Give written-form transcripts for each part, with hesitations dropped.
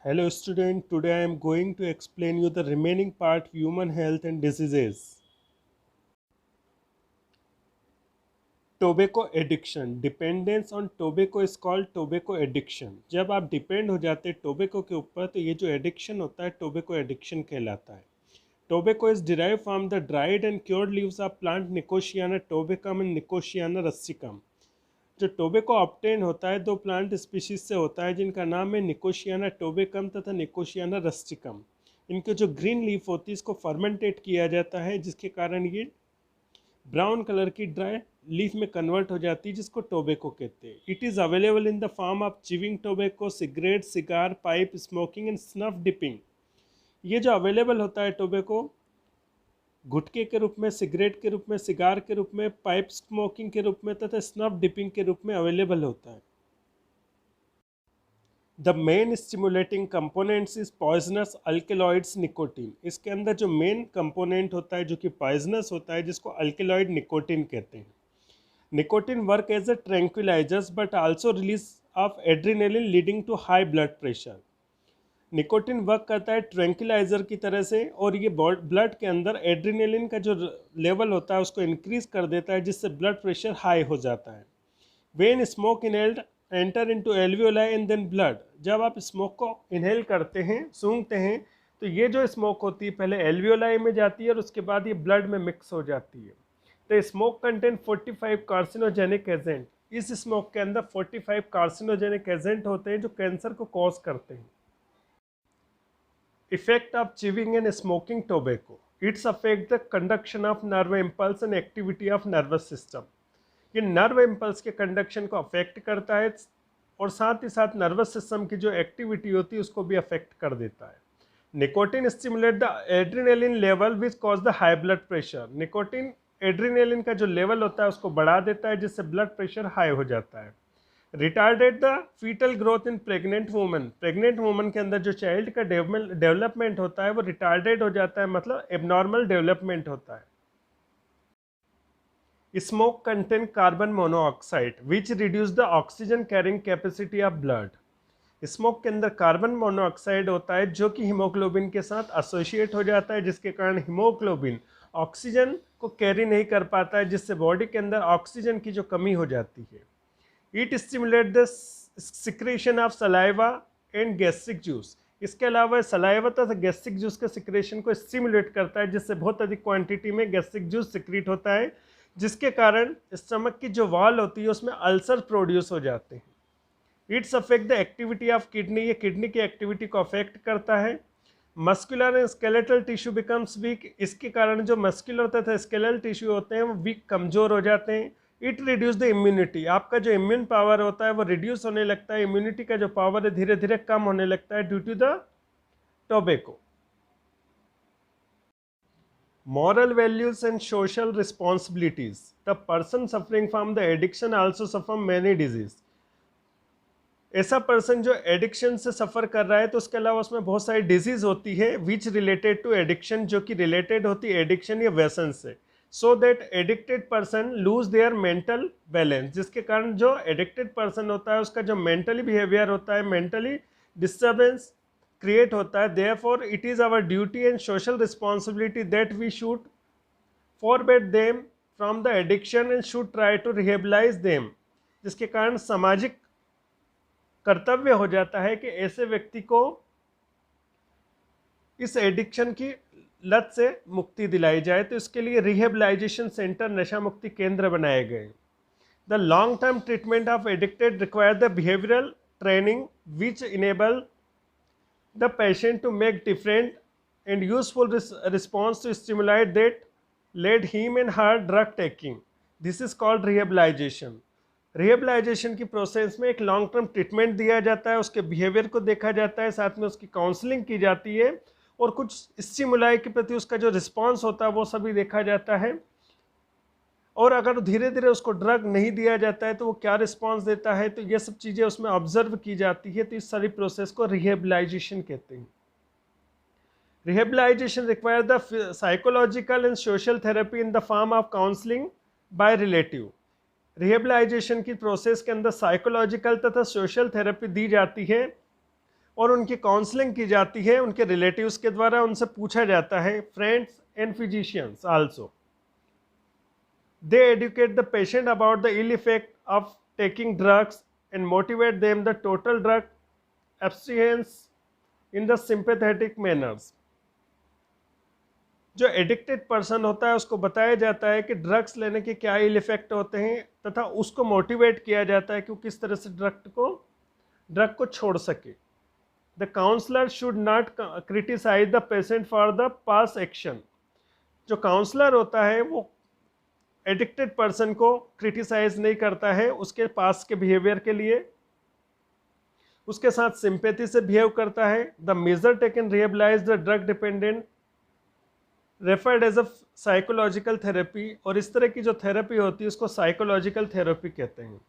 Hello student, today I am going to explain you the remaining part human health and diseases. Tobacco addiction. Dependence on tobacco is called tobacco addiction. जब आप depend हो जाते हैं tobacco के ऊपर तो ये जो एडिक्शन होता है टोबैको एडिक्शन कहलाता है. Tobacco is derived from the dried and cured leaves of plant Nicotiana tobacum and Nicotiana russicum. जो टोबैको ऑब्टेन होता है दो प्लांट स्पीशीज से होता है जिनका नाम है निकोशियाना टोबेकम तथा निकोशियाना रस्टिकम. इनके जो ग्रीन लीफ होती है इसको फर्मेंटेट किया जाता है जिसके कारण ये ब्राउन कलर की ड्राई लीफ में कन्वर्ट हो जाती है जिसको टोबैको कहते हैं. It is available in the form of chewing tobacco, cigarette, cigar, pipe smoking and snuff dipping. ये जो अवेलेबल होता है टोबैको गुटके के रूप में, सिगरेट के रूप में, सिगार के रूप में, पाइप स्मोकिंग के रूप में तथा स्नफ डिपिंग के रूप में अवेलेबल होता है. The main stimulating components is poisonous alkaloids nicotine. इसके अंदर जो मेन कंपोनेंट होता है जो कि पॉइजनस होता है जिसको अल्केलॉइड निकोटीन कहते हैं. Nicotine work as a tranquilizers but also release of adrenaline leading to high blood pressure. Nicotine work करता है ट्रैंक्विलाइजर की तरह से और ये ब्लड के अंदर एड्रेनालिन का जो लेवल होता है उसको इंक्रीज कर देता है जिससे ब्लड प्रेशर हाई हो जाता है. When smoke inhaled enter into alveoli and then blood. जब आप स्मोक को इनहेल करते हैं, सूंघते हैं, तो ये जो स्मोक होती है पहले एल्वियोलाई में जाती है और उसके बाद ये ब्लड में मिक्स हो जाती है. तो स्मोक कंटेन 45 कार्सिनोजेनिक एजेंट. इस स्मोक के अंदर 45 कार्सिनोजेनिक एजेंट होते हैं जो कैंसर को कॉज करते हैं. Effect of chewing and smoking tobacco. It's affect the conduction of nerve impulse and activity of nervous system. ये नर्व इम्पल्स के कंडक्शन को अफेक्ट करता है और साथ ही साथ नर्वस सिस्टम की जो एक्टिविटी होती है उसको भी अफेक्ट कर देता है. Nicotine stimulate the adrenaline level which cause the high blood pressure. Nicotine adrenaline का जो लेवल होता है उसको बढ़ा देता है जिससे ब्लड प्रेशर हाई हो जाता है. Retarded the foetal growth in pregnant women. Pregnant women के अंदर जो चाइल्ड का डेवलपमेंट होता है वो रिटार्डेड हो जाता है, मतलब एबनॉर्मल डेवलपमेंट होता है. Smoke contain carbon monoxide which reduce the oxygen carrying capacity of blood. Smoke के अंदर कार्बन मोनोऑक्साइड होता है जो कि हीमोग्लोबिन के साथ एसोसिएट हो जाता है जिसके कारण हीमोग्लोबिन ऑक्सीजन को कैरी नहीं कर पाता है जिससे बॉडी के अंदर ऑक्सीजन की जो कमी हो जाती है. It stimulates the secretion of saliva and gastric juice. इसके अलावा सलाइवा तथा गैस्ट्रिक जूस के सिक्रेशन को स्टिमुलेट करता है जिससे बहुत अधिक क्वांटिटी में गैस्ट्रिक जूस सिक्रीट होता है जिसके कारण स्टमक की जो वॉल होती है उसमें अल्सर प्रोड्यूस हो जाते हैं. It's affect the activity of kidney. ये किडनी की एक्टिविटी को अफेक्ट करता है. Muscular and skeletal tissue becomes week. इसके कारण जो मस्कुलर तथा स्केलेटल टिश्यू होते हैं वो वीक, कमज़ोर हो जाते हैं. It reduce the immunity. आपका जो इम्यून पावर होता है वो रिड्यूस होने लगता है. इम्यूनिटी का जो पावर है धीरे धीरे कम होने लगता है due to the tobacco. Moral values and social responsibilities. The person suffering from the addiction also suffer many disease. ऐसा पर्सन जो एडिक्शन से सफ़र कर रहा है तो उसके अलावा उसमें बहुत सारी डिजीज़ होती है विच रिलेटेड टू एडिक्शन, जो कि रिलेटेड होती है एडिक्शन या व्यसन से. So that addicted person lose their mental balance. जिसके कारण जो एडिक्टेड पर्सन होता है उसका जो मेंटली बिहेवियर होता है, मेंटली डिस्टर्बेंस क्रिएट होता है. Therefore it is our duty and social responsibility that we should forbid them from the addiction and should try to rehabilitate them. जिसके कारण सामाजिक कर्तव्य हो जाता है कि ऐसे व्यक्ति को इस एडिक्शन की लत से मुक्ति दिलाई जाए. तो इसके लिए रिहेबलाइजेशन सेंटर, नशा मुक्ति केंद्र बनाए गए. The long term treatment of addicted require the behavioural training which enable the patient to make different and useful response to stimuli that led him and her drug taking. This is called rehabilitation. Rehabilitation की process में एक long term treatment दिया जाता है, उसके behaviour को देखा जाता है, साथ में उसकी काउंसलिंग की जाती है और कुछ स्टिमुलाई के प्रति उसका जो रिस्पांस होता है वो सभी देखा जाता है. और अगर धीरे धीरे उसको ड्रग नहीं दिया जाता है तो वो क्या रिस्पांस देता है, तो ये सब चीज़ें उसमें ऑब्जर्व की जाती है. तो इस सारी प्रोसेस को रिहेबलाइजेशन कहते हैं. Rehabilitation require the psychological and social therapy in the form of counselling by relative. Rehabilitation की प्रोसेस के अंदर साइकोलॉजिकल तथा सोशल थेरेपी दी जाती है और उनकी काउंसलिंग की जाती है उनके रिलेटिव्स के द्वारा, उनसे पूछा जाता है, friends and physicians also. They educate the patient about the ill effect of taking drugs and motivate them the total drug abstinence in the sympathetic manners. जो एडिक्टेड पर्सन होता है उसको बताया जाता है कि ड्रग्स लेने के क्या इल इफेक्ट होते हैं, तथा उसको मोटिवेट किया जाता है कि वो किस तरह से ड्रग को छोड़ सके। The counsellor should not criticise the patient for the past action. जो काउंसलर होता है वो एडिक्टेड पर्सन को क्रिटिसाइज नहीं करता है उसके पास के बिहेवियर के लिए, उसके साथ सिंपैथी से बिहेव करता है। The measure taken rehabilitate the drug dependent referred as a psychological therapy, और इस तरह की जो थेरेपी होती है उसको साइकोलॉजिकल थेरेपी कहते हैं।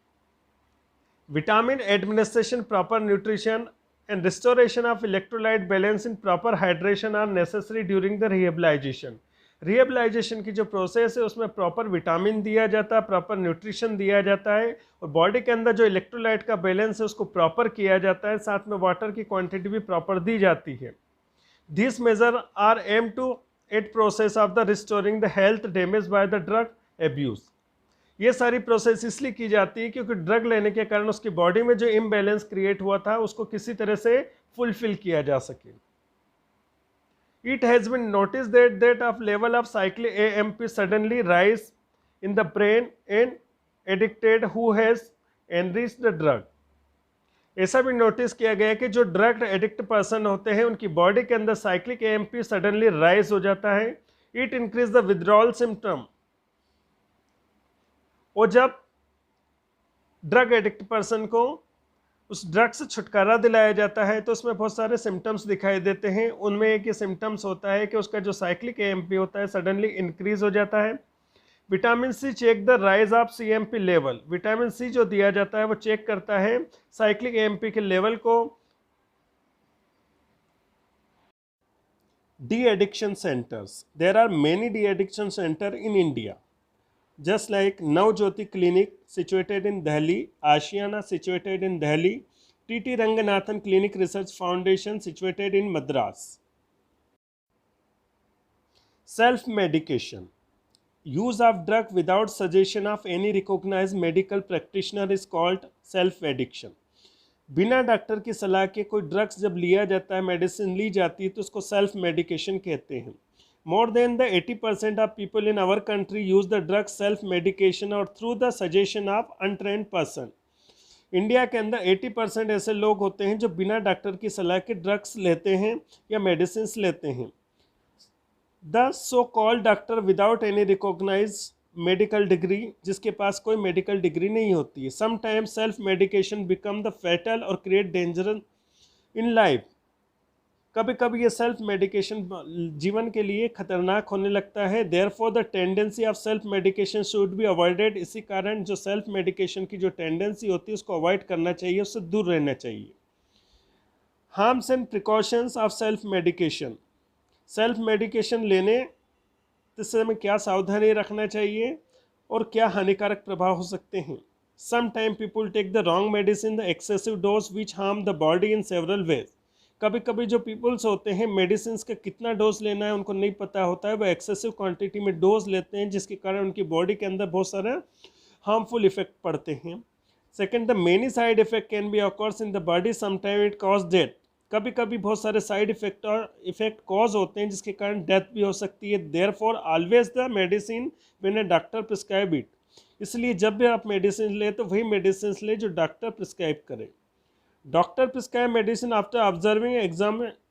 Vitamin administration, proper nutrition and restoration of electrolyte balance in proper hydration are necessary during the rehabilitation. Rehabilitation की जो प्रोसेस है उसमें प्रॉपर विटामिन दिया जाता है, प्रॉपर न्यूट्रिशन दिया जाता है, और बॉडी के अंदर जो इलेक्ट्रोलाइट का बैलेंस है उसको प्रॉपर किया जाता है, साथ में वाटर की क्वांटिटी भी प्रॉपर दी जाती है। This measure are aim to it process of the restoring the health damage by the drug abuse. ये सारी प्रोसेस इसलिए की जाती है क्योंकि ड्रग लेने के कारण उसकी बॉडी में जो इम्बैलेंस क्रिएट हुआ था उसको किसी तरह से फुलफिल किया जा सके। It has been noticed that of level of cyclic AMP suddenly rise in the brain in addicted who has enriched the drug। ऐसा भी नोटिस किया गया कि जो ड्रग एडिक्ट पर्सन होते हैं उनकी बॉडी के अंदर साइक्लिक AMP सडनली राइज हो जाता है। It increase the withdrawal symptom. और जब ड्रग एडिक्ट पर्सन को उस ड्रग से छुटकारा दिलाया जाता है तो उसमें बहुत सारे सिम्टम्स दिखाई देते हैं। उनमें एक ये सिम्टम्स होता है कि उसका जो साइक्लिक AMP होता है सडनली इंक्रीज हो जाता है। Vitamin C check the rise of CMP level. Vitamin C जो दिया जाता है वो चेक करता है साइक्लिक AMP के लेवल को। De addiction centres, there are many de addiction centre in India, just like Navjyoti Clinic situated in Delhi, Ashiana situated in Delhi, T.T. Ranganathan Clinic Research Foundation situated in Madras. Self-medication. Use of drug without suggestion of any recognized medical practitioner is called self-addiction. बिना doctor की सलाह के कोई drugs जब लिया जाता है, medicine ली जाती है तो उसको सेल्फ मेडिकेशन कहते हैं। More than the 80% of people in our country use the drug self-medication or through the suggestion of untrained person। India के अंदर 80% ऐसे लोग होते हैं जो बिना डॉक्टर की सलाह के ड्रग्स लेते हैं या मेडिसिन लेते हैं। The so called doctor without any recognise medical degree, जिसके पास कोई मेडिकल डिग्री नहीं होती है। Sometimes self medication become the fatal और क्रिएट डेंजर इन लाइफ। कभी कभी ये सेल्फ मेडिकेशन जीवन के लिए खतरनाक होने लगता है। Therefore the tendency of self medication should be avoided. इसी कारण जो सेल्फ मेडिकेशन की जो टेंडेंसी होती है उसको अवॉइड करना चाहिए, उससे दूर रहना चाहिए। Harms and precautions of self medication. Self medication लेने से हमें क्या सावधानी रखना चाहिए और क्या हानिकारक प्रभाव हो सकते हैं। Some time people take the wrong medicine the excessive dose which harm the body in several ways. कभी कभी जो पीपल्स होते हैं मेडिसिन का कितना डोज लेना है उनको नहीं पता होता है, वो एक्सेसिव क्वांटिटी में डोज लेते हैं जिसके कारण उनकी बॉडी के अंदर बहुत सारे हार्मफुल इफेक्ट पड़ते हैं। Second, the many side effect can be occurs in the body, sometime it cause death. कभी कभी बहुत सारे साइड इफेक्ट कॉज होते हैं जिसके कारण डेथ भी हो सकती है। Therefore always the medicine when a doctor prescribe it. इसलिए जब भी आप मेडिसिन ले तो वही मेडिसिन ले जो डॉक्टर प्रिस्क्राइब करे। Doctor prescribe medicine after observing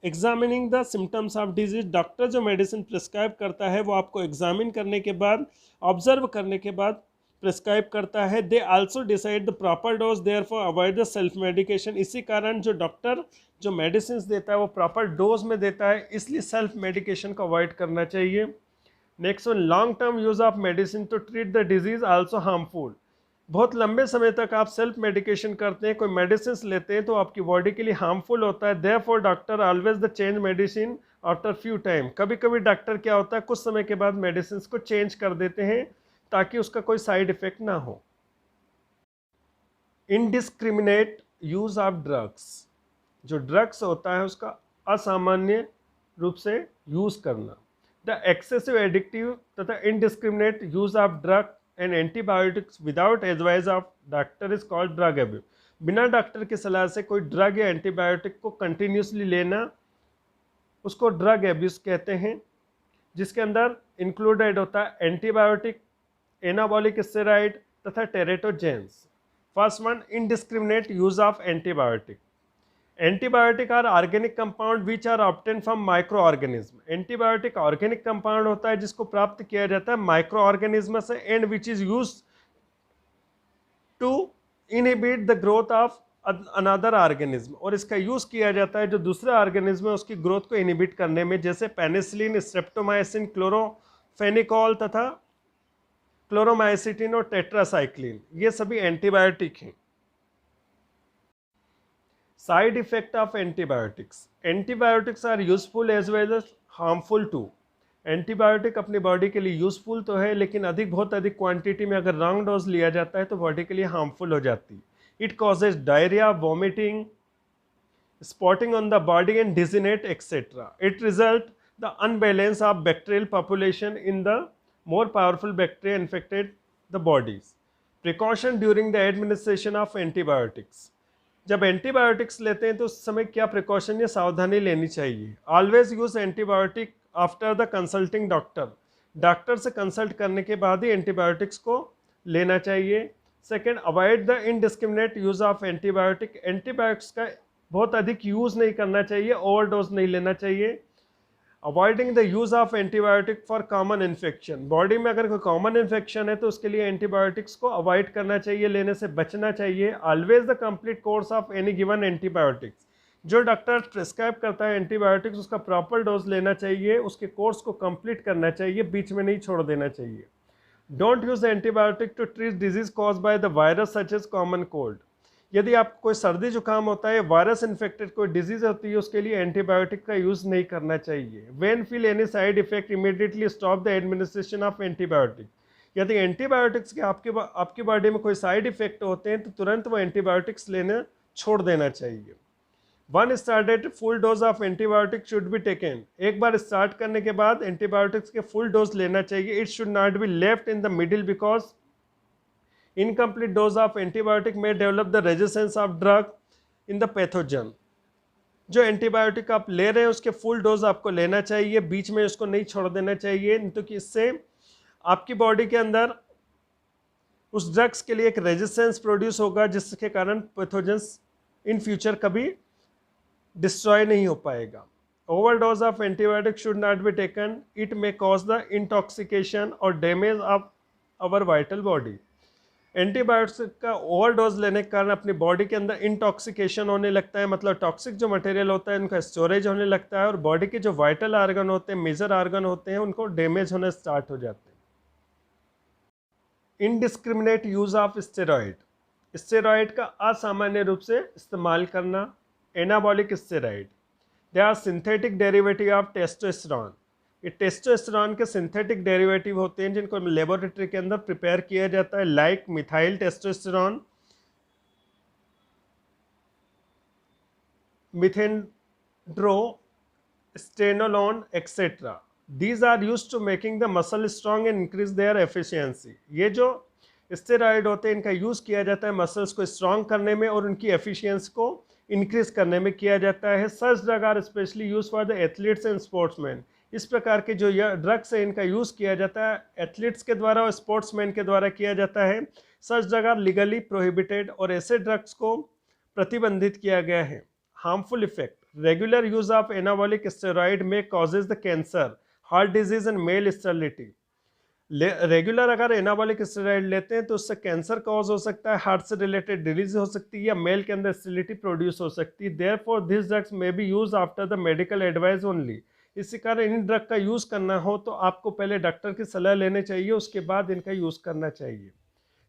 examining the symptoms of disease. Doctor जो मेडिसिन प्रिस्क्राइब करता है वो आपको एग्जामिन करने के बाद, ऑब्जर्व करने के बाद प्रिस्क्राइब करता है। They also decide the proper dose, therefore avoid the self medication. इसी कारण जो डॉक्टर जो मेडिसिन देता है वो प्रॉपर डोज में देता है, इसलिए सेल्फ मेडिकेशन को अवॉइड करना चाहिए। Next one, long term use of medicine to treat the disease also harmful. बहुत लंबे समय तक आप सेल्फ मेडिकेशन करते हैं, कोई मेडिसिन लेते हैं तो आपकी बॉडी के लिए हार्मफुल होता है। Therefore doctor always the change medicine after few time. कभी कभी डॉक्टर क्या होता है कुछ समय के बाद मेडिसिन को चेंज कर देते हैं ताकि उसका कोई साइड इफेक्ट ना हो। Indiscriminate use of drugs. जो ड्रग्स होता है उसका असामान्य रूप से यूज़ करना। द एक्सेसिव एडिक्टिव तथा indiscriminate use of drug and antibiotics without advice of doctor is called drug abuse. बिना डॉक्टर की सलाह से कोई ड्रग या एंटीबायोटिक को कंटिन्यूसली लेना उसको ड्रग एब्यूज कहते हैं, जिसके अंदर इंक्लूडेड होता है एंटीबायोटिक, एनाबॉलिक स्टेरॉइड तथा teratogens. First one, indiscriminate use of antibiotic. Antibiotic are organic compound which are obtain from micro organism. Antibiotic organic compound होता है जिसको प्राप्त किया जाता है माइक्रो ऑर्गेनिज्म से and which is use to inhibit the growth of another organism, और इसका यूज किया जाता है जो दूसरे ऑर्गेनिज्म है उसकी ग्रोथ को इनहिबिट करने में, जैसे पेनिसिलिन, स्ट्रेप्टोमाइसिन, क्लोरोफेनिकॉल तथा क्लोरोमाइसिटिन और टेट्रासाइक्लिन, ये सभी एंटीबायोटिक हैं। Side effect of antibiotics. Antibiotics are useful as well as harmful too. Antibiotic अपनी बॉडी के लिए यूजफुल तो है, लेकिन बहुत अधिक क्वांटिटी में अगर रॉन्ग डोज लिया जाता है तो बॉडी के लिए हार्मफुल हो जाती है। It causes diarrhoea, vomiting, spotting on the body and dizziness, etc. It results the unbalance of bacterial population in the more powerful bacteria infected the bodies. Precaution during the administration of antibiotics. जब antibiotics लेते हैं तो उस समय क्या precaution या सावधानी लेनी चाहिए? Always use antibiotic after the consulting doctor. Doctor से कंसल्ट करने के बाद ही एंटीबायोटिक्स को लेना चाहिए। Second, avoid the indiscriminate use of antibiotic. Antibiotics का बहुत अधिक यूज़ नहीं करना चाहिए, ओवरडोज नहीं लेना चाहिए। Avoiding the use of antibiotic for common infection. Body में अगर कोई कॉमन इन्फेक्शन है तो उसके लिए एंटीबायोटिक्स को अवॉइड करना चाहिए, लेने से बचना चाहिए। Always the complete course of any given antibiotics. जो डॉक्टर प्रिस्क्राइब करता है एंटीबायोटिक्स उसका प्रॉपर डोज लेना चाहिए, उसके कोर्स को कंप्लीट करना चाहिए, बीच में नहीं छोड़ देना चाहिए। Don't use antibiotic to treat disease cause by the virus such as common cold. यदि आपको कोई सर्दी जुकाम होता है, वायरस इन्फेक्टेड कोई डिजीज होती है, उसके लिए एंटीबायोटिक का यूज नहीं करना चाहिए। When feel any side effect immediately stop the administration of antibiotic. यदि एंटीबायोटिक्स के आपकी बॉडी में कोई साइड इफेक्ट होते हैं तो तुरंत वो एंटीबायोटिक्स लेना छोड़ देना चाहिए। One started full dose of antibiotic should be taken. एक बार स्टार्ट करने के बाद एंटीबायोटिक्स के फुल डोज लेना चाहिए। It should not be left in the middle because incomplete dose of antibiotic may develop the resistance of drug in the pathogen। जो antibiotic आप ले रहे हैं उसके फुल डोज आपको लेना चाहिए, बीच में उसको नहीं छोड़ देना चाहिए, नहीं तो कि इससे आपकी बॉडी के अंदर उस ड्रग्स के लिए एक रेजिस्टेंस प्रोड्यूस होगा जिसके कारण पैथोजेंस इन फ्यूचर कभी डिस्ट्रॉय नहीं हो पाएगा। Overdose of antibiotic should not be taken. It may cause the intoxication और damage of our vital body. Antibiotic का ओवरडोज लेने के कारण अपनी बॉडी के अंदर इंटॉक्सिकेशन होने लगता है, मतलब टॉक्सिक जो मटेरियल होता है उनका स्टोरेज होने लगता है और बॉडी के जो वाइटल आर्गन होते हैं, मेजर आर्गन होते हैं, उनको डैमेज होने स्टार्ट हो जाते हैं। Indiscriminate use of steroid. Steroid का असामान्य रूप से इस्तेमाल करना। Anabolic steroid, they are synthetic derivative of testosterone. ये टेस्टोस्टेरोन के सिंथेटिक डेरिवेटिव होते हैं जिनको लेबोरेटरी के अंदर प्रिपेयर किया जाता है, like methyl testosterone, methandrostenolone etcetera. These are used to making the muscle strong and increase their efficiency. ये जो स्टेरॉइड होते हैं इनका यूज़ किया जाता है मसल्स को स्ट्रॉन्ग करने में और उनकी एफिशिएंसी को इंक्रीज करने में किया जाता है। Such drug are specially use for the athletes and sportsman. इस प्रकार के जो ड्रग्स है इनका यूज़ किया जाता है एथलीट्स के द्वारा और स्पोर्ट्समैन के द्वारा किया जाता है। Such drug are legally prohibited और ऐसे ड्रग्स को प्रतिबंधित किया गया है। Harmful effect. Regular use of anabolic steroid में causes the cancer, heart disease and male sterility. Regular अगर एनाबॉलिक स्टेरॉइड लेते हैं तो उससे कैंसर कॉज हो सकता है, हार्ट से रिलेटेड डिजीज हो सकती है या मेल के अंदर स्टेरिलिटी प्रोड्यूस हो सकती है। Therefore this drugs may be use after the medical advice only. इसी कारण इन ड्रग का यूज़ करना हो तो आपको पहले डॉक्टर की सलाह लेनी चाहिए, उसके बाद इनका यूज़ करना चाहिए।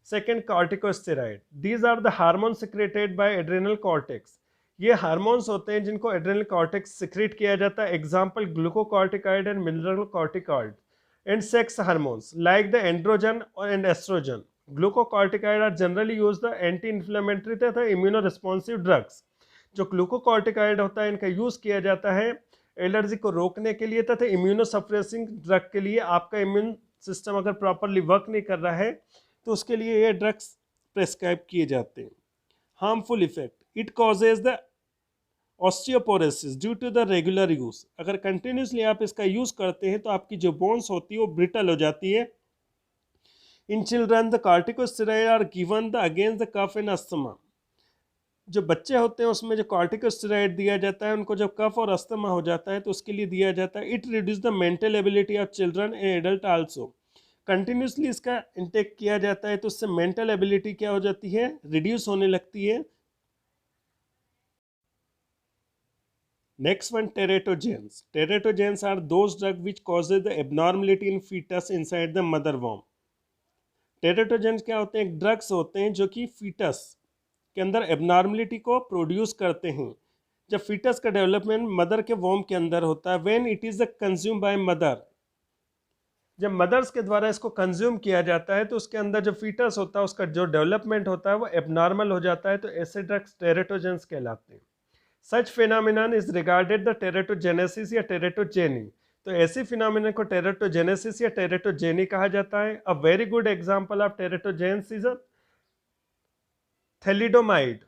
Second, corticosteroid. These are the hormone secreted by adrenal cortex. ये हार्मोन्स होते हैं जिनको एड्रेनल कॉर्टेक्स सिक्रेट किया जाता है। Example glucocorticoid and mineral corticoid and sex hormones like the androgen and oestrogen. Glucocorticoid are generally use the anti inflammatory तथा immuno responsive drugs. जो glucocorticoid होता है इनका यूज़ किया जाता है एलर्जी को रोकने के लिए तथा इम्यूनोसप्रेसिंग ड्रग के लिए। आपका इम्यून सिस्टम अगर प्रॉपरली वर्क नहीं कर रहा है तो उसके लिए ये ड्रग्स प्रेस्क्राइब किए जाते हैं। Harmful effect, it causes the osteoporosis due to the regular use. अगर कंटिन्यूसली आप इसका यूज करते हैं तो आपकी जो बोन्स होती है वो ब्रिटल हो जाती है। In children the corticosteroid are given the against the cough and asthma. जो बच्चे होते हैं उसमें जो कॉर्टिकोस्टेरॉइड दिया जाता है उनको जब कफ और अस्थमा हो जाता है तो उसके लिए दिया जाता है। It reduce the mental ability of children and adult also. Continuously इसका इंटेक किया जाता है तो उससे मेंटल एबिलिटी क्या हो जाती है, रिड्यूस होने लगती है। Next one, teratogens. Teratogens are those drugs which causes the abnormality in fetus inside the mother womb. Teratogens क्या होते हैं? ड्रग्स होते हैं जो कि फीटस के अंदर एबनॉर्मलिटी को प्रोड्यूस करते हैं। जब फीटस का डेवलपमेंट मदर के वोम के अंदर होता है, when it is consume by mother, जब मदर्स के द्वारा इसको कंज्यूम किया जाता है तो उसके अंदर जो फीटस होता है उसका जो डेवलपमेंट होता है वो एबनॉर्मल हो जाता है, तो ऐसे ड्रग्स टेरेटोजेंस कहलाते हैं। सच फिनोमिनन इज रिगार्डेड द टेरेटोजेनेसिस या टेरेटोजेनी। तो ऐसी फिनोमिनन को टेरेटोजेनेसिस या टेरेटोजेनी कहा जाता है। A very good example of teratogens is thalidomide,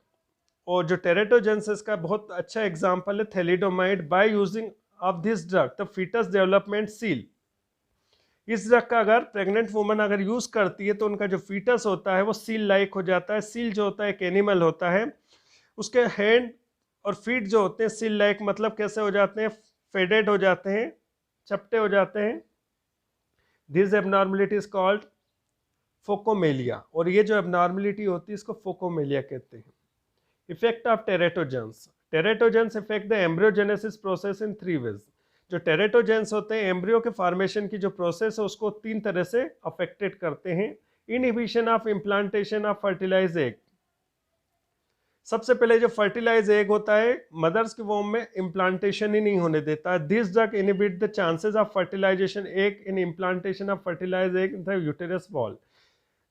और जो टेरेटोजेनेसिस का बहुत अच्छा एग्जांपल है thalidomide. By using of this drug the foetus development seal. इस ड्रग का अगर प्रेग्नेंट वुमन अगर यूज करती है तो उनका जो फीटस होता है वो सील लाइक हो जाता है। सील जो होता है एक एनिमल होता है, उसके हैंड और फीट जो होते हैं सील लाइक मतलब कैसे हो जाते हैं, फेडेड हो जाते हैं, चपटे हो जाते हैं। This abnormality is called phocomelia, और ये जो एबनॉर्मलिटी होती है इसको फोकोमेलिया कहते हैं। Effect of teratogens, teratogens effect the embryogenesis process in 3 ways. जो टेरेटोजेंस होते हैं एम्ब्रियो के फॉर्मेशन की जो प्रोसेस है उसको 3 तरह से अफेक्टेड करते हैं। Inhibition of implantation of fertilise egg, सबसे पहले जो फर्टिलाइज एग होता है मदर्स के वोम में इम्प्लांटेशन ही नहीं होने देता। This drug inhibit the chances of fertilisation egg in implantation of fertilise egg in the uterus wall.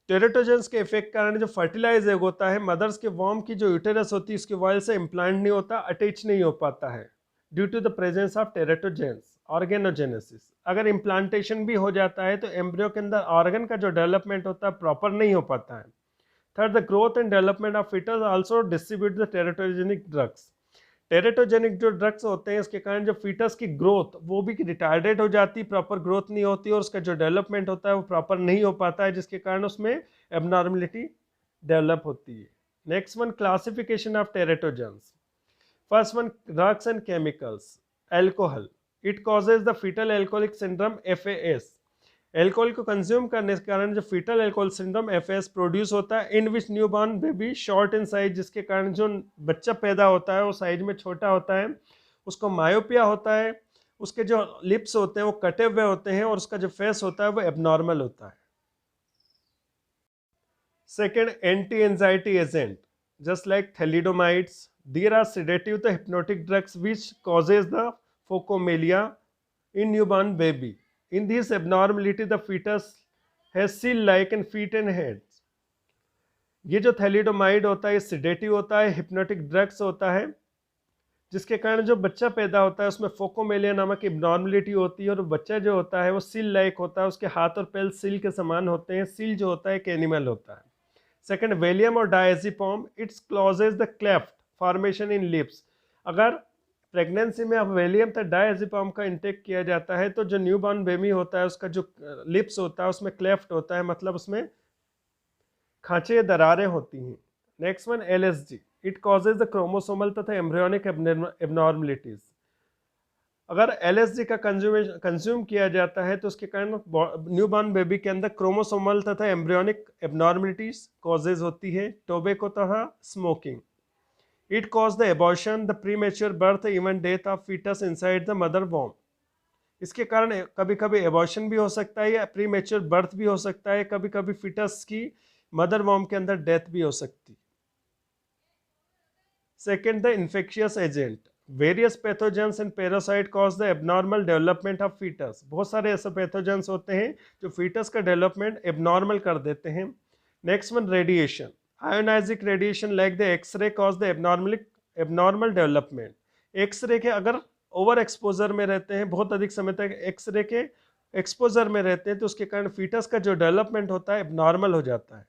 Teratogens के इफेक्ट कारण जो फर्टिलाइज एग होता है मदर्स के वॉम की जो यूटेरस होती है उसके वॉल से इम्प्लांट नहीं होता, अटैच नहीं हो पाता है due to the presence of teratogens. Organogenesis, अगर इम्प्लांटेशन भी हो जाता है तो एम्ब्रियो के अंदर ऑर्गन का जो डेवलपमेंट होता है प्रॉपर नहीं हो पाता है। Third, the growth and development of foetus also distribute the teratogenic drugs. Teratogenic जो ड्रग्स होते हैं इसके कारण जो फीटस की ग्रोथ वो भी रिटार्डेड हो जाती, प्रॉपर ग्रोथ नहीं होती और उसका जो डेवलपमेंट होता है वो प्रॉपर नहीं हो पाता है, जिसके कारण उसमें एबनॉर्मलिटी डेवलप होती है। Next one, classification of teratogens. First one, drugs and chemicals. Alcohol, it causes the foetal alcoholic syndrome FAS। Alcohol को कंज्यूम करने के कारण जो foetal alcohol syndrome FAS produce होता है, in which newborn baby short in size, जिसके कारण जो बच्चा पैदा होता है वो साइज में छोटा होता है, उसको मायोपिया होता है, उसके जो लिप्स होते हैं वो कटे हुए होते हैं और उसका जो फेस होता है वो एबनॉर्मल होता है। Second, anti anxiety agent just like thalidomides, there are sedative the hypnotic drugs which causes the phocomelia in newborn baby. In this abnormality, the fetus has seal-like and feet and hands. ये जो thalidomide होता है ये sedative होता है, hypnotic drugs होता है, जिसके कारण जो बच्चा पैदा होता है उसमें फोकोमेलिया नामक एबनॉर्मलिटी होती है और बच्चा जो होता है वो सील लाइक होता है, उसके हाथ और पैर सील के समान होते हैं। सील जो होता है एक एनिमल होता है। सेकेंड, वेलियम और diazepam, it's closes the cleft formation in lips. अगर प्रेगनेंसी में अब वेलियम तक डायजेपम का इंटेक किया जाता है तो जो न्यूबॉर्न बेबी होता है उसका जो लिप्स होता है उसमें क्लेफ्ट होता है, मतलब उसमें खांचे दरारें होती हैं। Next one, LSD, it causes the chromosomal तथा एम्ब्रियोनिक एबनॉर्मलिटीज। अगर LSD का कंज्यूम किया जाता है तो उसके कारण न्यूबॉर्न बेबी के अंदर क्रोमोसोमल तथा एम्ब्रियोनिक एबनॉर्मलिटीज कॉजेज होती है। टोबैको तथा smoking, it caused the abortion, the premature birth, even death of fetus inside the mother womb। इसके कारण कभी कभी एबॉर्शन भी हो सकता है या प्रीमेच्योर बर्थ भी हो सकता है, कभी कभी फीटस की मदर वॉम के अंदर डेथ भी हो सकती। Second, the infectious agent, various pathogens and parasite cause the abnormal development of foetus. बहुत सारे ऐसे पैथोजेंस होते हैं जो फीटस का डेवलपमेंट एबनॉर्मल कर देते हैं। Next one, radiation, ionising radiation like the x-ray cause the abnormal abnormal development. X-ray के अगर ओवर एक्सपोजर में रहते हैं, बहुत अधिक समय तक एक्सरे के एक्सपोजर में रहते हैं, तो उसके कारण फीटस का जो डेवलपमेंट होता है एबनॉर्मल हो जाता है।